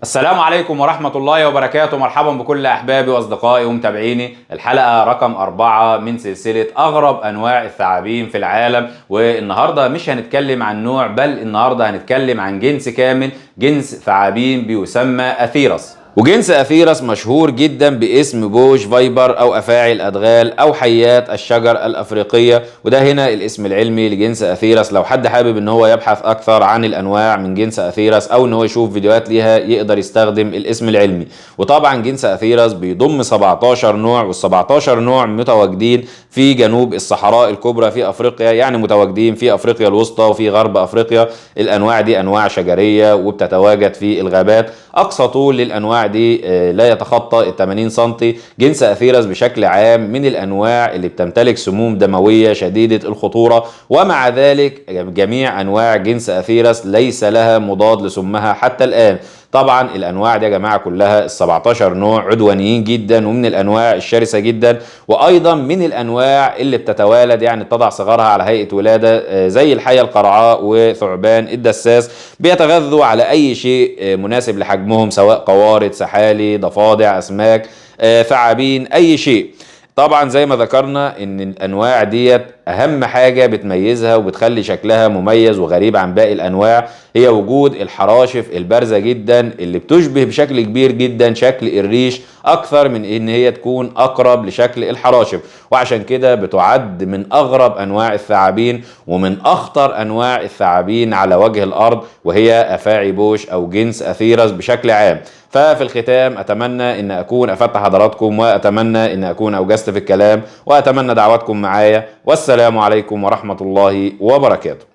السلام عليكم ورحمة الله وبركاته. مرحبا بكل أحبابي وأصدقائي ومتابعيني. الحلقة رقم 4 من سلسلة أغرب أنواع الثعابين في العالم. والنهاردة مش هنتكلم عن نوع، بل النهاردة هنتكلم عن جنس كامل، جنس ثعابين بيسمى أثيرس. وجنس أثيرس مشهور جدا باسم بوش فايبر أو أفاعي الأدغال أو حيات الشجر الأفريقية، وده هنا الاسم العلمي لجنس أثيرس. لو حد حابب ان هو يبحث أكثر عن الأنواع من جنس أثيرس أو ان هو يشوف فيديوهات ليها يقدر يستخدم الاسم العلمي. وطبعا جنس أثيرس بيضم 17 نوع، وال17 نوع متواجدين في جنوب الصحراء الكبرى في أفريقيا، يعني متواجدين في أفريقيا الوسطى وفي غرب أفريقيا. الأنواع دي أنواع شجرية وبتتواجد في الغابات. أقصى طول للأنواع دي لا يتخطى 80 سنتي. جنس أثيرس بشكل عام من الأنواع اللي بتمتلك سموم دموية شديدة الخطورة، ومع ذلك جميع أنواع جنس أثيرس ليس لها مضاد لسمها حتى الآن. طبعا الانواع دي يا جماعه كلها ال17 نوع عدوانيين جدا، ومن الانواع الشرسه جدا، وايضا من الانواع اللي بتتوالد، يعني بتضع صغارها على هيئه ولاده، زي الحيه القرعاء وثعبان الدساس. بيتغذوا على اي شيء مناسب لحجمهم، سواء قوارض، سحالي، ضفادع، اسماك، ثعابين، اي شيء. طبعا زي ما ذكرنا ان الانواع ديت اهم حاجة بتميزها وبتخلي شكلها مميز وغريب عن باقي الانواع هي وجود الحراشف البارزة جدا، اللي بتشبه بشكل كبير جدا شكل الريش اكثر من ان هي تكون اقرب لشكل الحراشف. وعشان كده بتعد من اغرب انواع الثعابين ومن اخطر انواع الثعابين على وجه الارض، وهي افاعي بوش او جنس اثيرس بشكل عام. ففي الختام اتمنى ان اكون افدت حضراتكم، واتمنى ان اكون اوجزت في الكلام، واتمنى دعواتكم معايا. والسلام عليكم ورحمة الله وبركاته.